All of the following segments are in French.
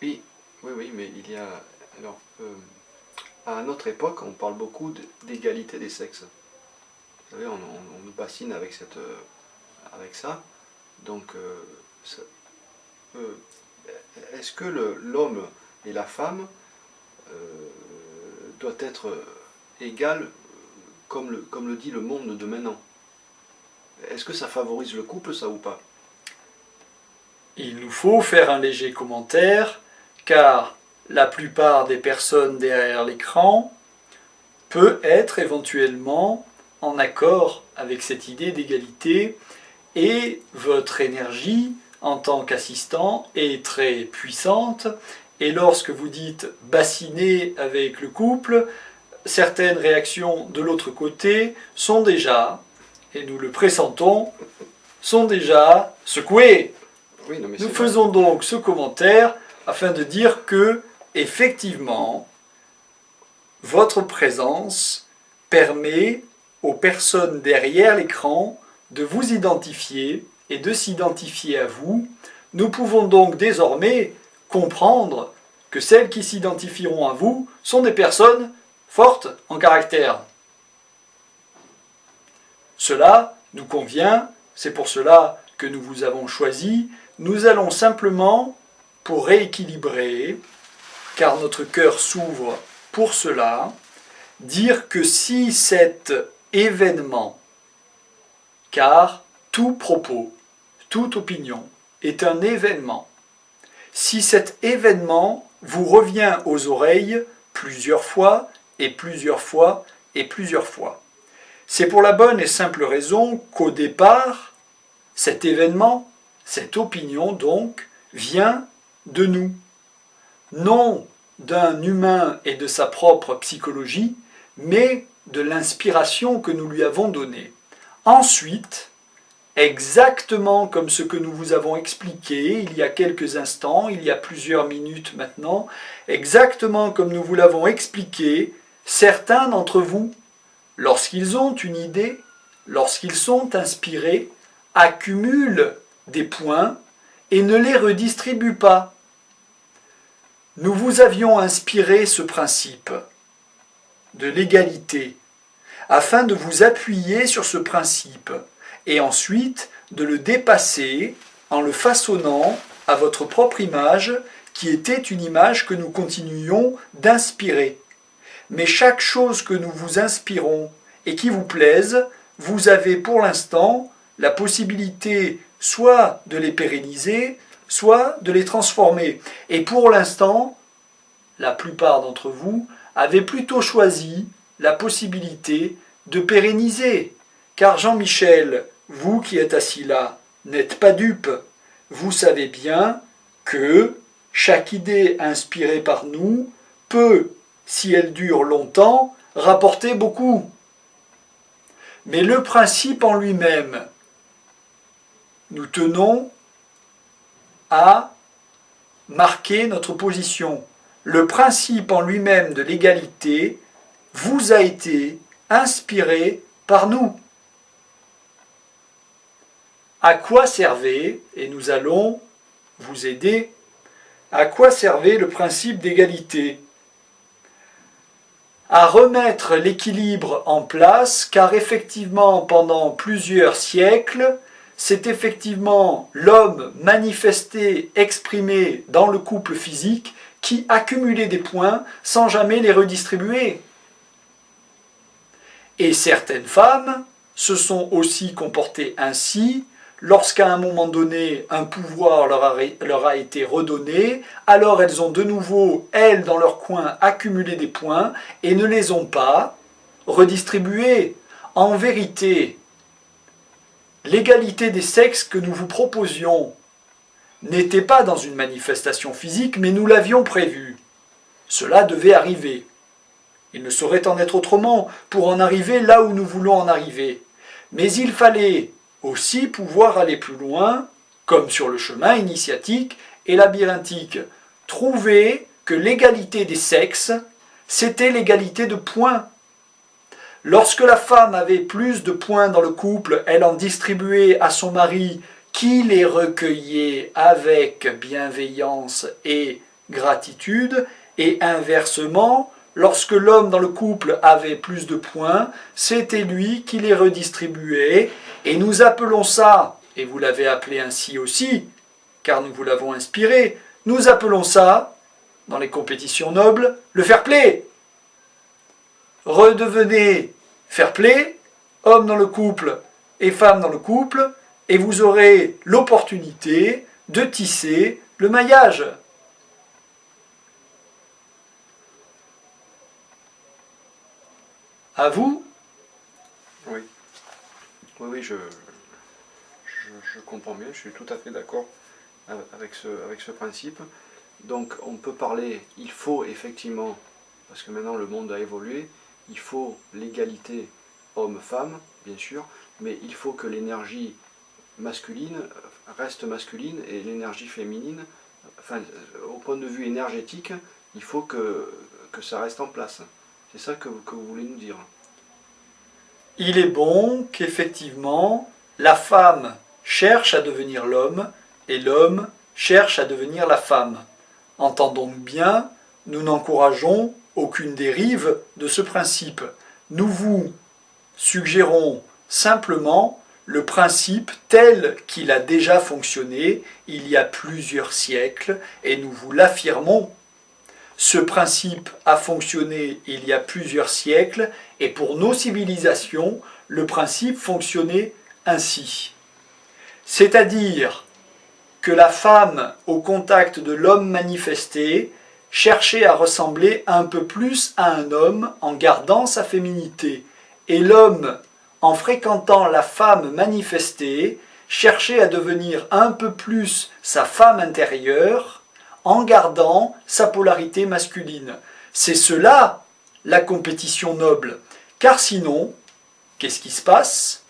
Oui, oui, oui, mais il y a... Alors, à notre époque, on parle beaucoup d'égalité des sexes. Vous savez, on nous bassine avec, avec ça. Donc, euh, est-ce que l'homme et la femme euh, doivent être égales comme le dit le monde de maintenant? Est-ce que ça favorise le couple, ça ou pas? Il nous faut faire un léger commentaire, car la plupart des personnes derrière l'écran peut être éventuellement en accord avec cette idée d'égalité, et votre énergie en tant qu'assistant est très puissante, et lorsque vous dites bassiner avec le couple, certaines réactions de l'autre côté sont déjà, et nous le pressentons, sont déjà secouées. Oui, non, mais Nous c'est vrai. faisons donc ce commentaire afin de dire que, effectivement, votre présence permet aux personnes derrière l'écran de vous identifier et de s'identifier à vous. Nous pouvons donc désormais comprendre que celles qui s'identifieront à vous sont des personnes fortes en caractère. Cela nous convient, c'est pour cela que nous vous avons choisi. Nous allons simplement, pour rééquilibrer, car notre cœur s'ouvre pour cela, dire que si cet événement, car tout propos, toute opinion est un événement, si cet événement vous revient aux oreilles plusieurs fois et plusieurs fois et plusieurs fois, c'est pour la bonne et simple raison qu'au départ, cet événement, cette opinion donc, vient de nous. Non d'un humain et de sa propre psychologie, mais de l'inspiration que nous lui avons donnée. Ensuite, exactement comme ce que nous vous avons expliqué il y a quelques instants, il y a plusieurs minutes maintenant, exactement comme nous vous l'avons expliqué, certains d'entre vous, lorsqu'ils ont une idée, lorsqu'ils sont inspirés, accumulent des points et ne les redistribuent pas. Nous vous avions inspiré ce principe de l'égalité afin de vous appuyer sur ce principe et ensuite de le dépasser en le façonnant à votre propre image qui était une image que nous continuions d'inspirer. Mais chaque chose que nous vous inspirons et qui vous plaise, vous avez pour l'instant la possibilité soit de les pérenniser, soit de les transformer. Et pour l'instant, la plupart d'entre vous avaient plutôt choisi la possibilité de pérenniser. Car Jean-Michel, vous qui êtes assis là, n'êtes pas dupe. Vous savez bien que chaque idée inspirée par nous peut, si elle dure longtemps, rapporter beaucoup. Mais le principe en lui-même, nous tenons à marquer notre position. Le principe en lui-même de l'égalité vous a été inspiré par nous. À quoi servait, et nous allons vous aider, à quoi servait le principe d'égalité? À remettre l'équilibre en place, car effectivement, pendant plusieurs siècles, c'est effectivement l'homme manifesté, exprimé dans le couple physique, qui accumulait des points sans jamais les redistribuer. Et certaines femmes se sont aussi comportées ainsi lorsqu'à un moment donné un pouvoir leur a été redonné, alors elles ont de nouveau, elles, dans leur coin, accumulé des points et ne les ont pas redistribués. En vérité, l'égalité des sexes que nous vous proposions n'était pas dans une manifestation physique, mais nous l'avions prévu. Cela devait arriver. Il ne saurait en être autrement pour en arriver là où nous voulons en arriver. Mais il fallait aussi pouvoir aller plus loin, comme sur le chemin initiatique et labyrinthique. Trouver que l'égalité des sexes, c'était l'égalité de points. Lorsque la femme avait plus de points dans le couple, elle en distribuait à son mari, qui les recueillait avec bienveillance et gratitude, et inversement, lorsque l'homme dans le couple avait plus de points, c'était lui qui les redistribuait, et nous appelons ça, et vous l'avez appelé ainsi aussi, car nous vous l'avons inspiré, nous appelons ça, dans les compétitions nobles, le fair-play. Redevenez fair-play, homme dans le couple et femme dans le couple, et vous aurez l'opportunité de tisser le maillage. À vous? Oui, oui, je comprends bien, je suis tout à fait d'accord avec ce principe. Donc on peut parler, il faut effectivement, parce que maintenant le monde a évolué, il faut l'égalité homme-femme, bien sûr, mais il faut que l'énergie masculine reste masculine et l'énergie féminine, enfin, au point de vue énergétique, il faut que ça reste en place. C'est ça que vous voulez nous dire. Il est bon qu'effectivement, la femme cherche à devenir l'homme et l'homme cherche à devenir la femme. Entendons-nous bien, nous n'encourageons aucune dérive de ce principe. Nous vous suggérons simplement le principe tel qu'il a déjà fonctionné il y a plusieurs siècles et nous vous l'affirmons. Ce principe a fonctionné il y a plusieurs siècles et pour nos civilisations, le principe fonctionnait ainsi. C'est-à-dire que la femme, au contact de l'homme manifesté, cherchait à ressembler un peu plus à un homme en gardant sa féminité. Et l'homme, en fréquentant la femme manifestée, cherchait à devenir un peu plus sa femme intérieure en gardant sa polarité masculine. C'est cela la compétition noble. Car sinon, qu'est-ce qui se passe?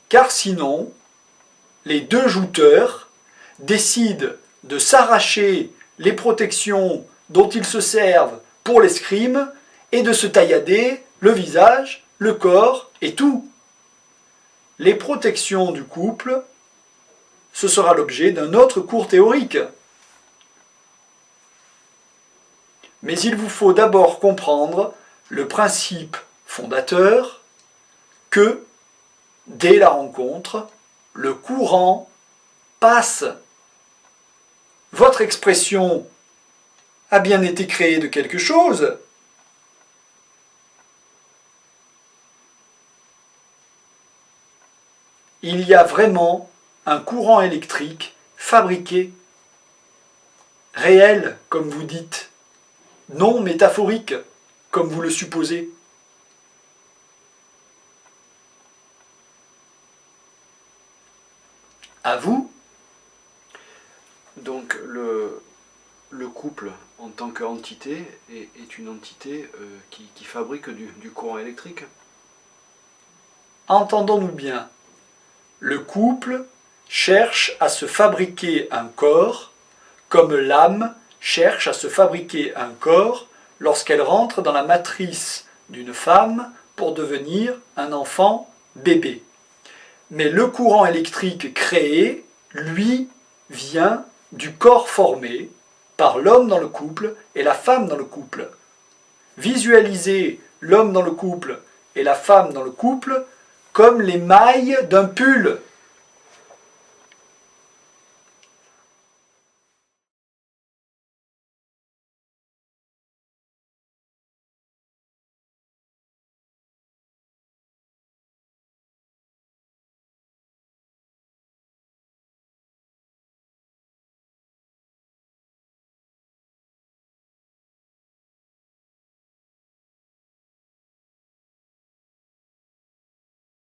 Car sinon, les deux jouteurs décident de s'arracher les protections dont ils se servent pour l'escrime et de se taillader le visage, le corps et tout. Les protections du couple, ce sera l'objet d'un autre cours théorique. Mais il vous faut d'abord comprendre le principe fondateur que, dès la rencontre, le courant passe. Votre expression a bien été créée de quelque chose. Il y a vraiment un courant électrique fabriqué, réel, comme vous dites, non métaphorique, comme vous le supposez. À vous? Donc le couple en tant qu'entité est une entité qui fabrique du courant électrique. Entendons-nous bien. Le couple cherche à se fabriquer un corps comme l'âme cherche à se fabriquer un corps lorsqu'elle rentre dans la matrice d'une femme pour devenir un enfant bébé. Mais le courant électrique créé, lui, vient du corps formé par l'homme dans le couple et la femme dans le couple. Visualisez l'homme dans le couple et la femme dans le couple comme les mailles d'un pull.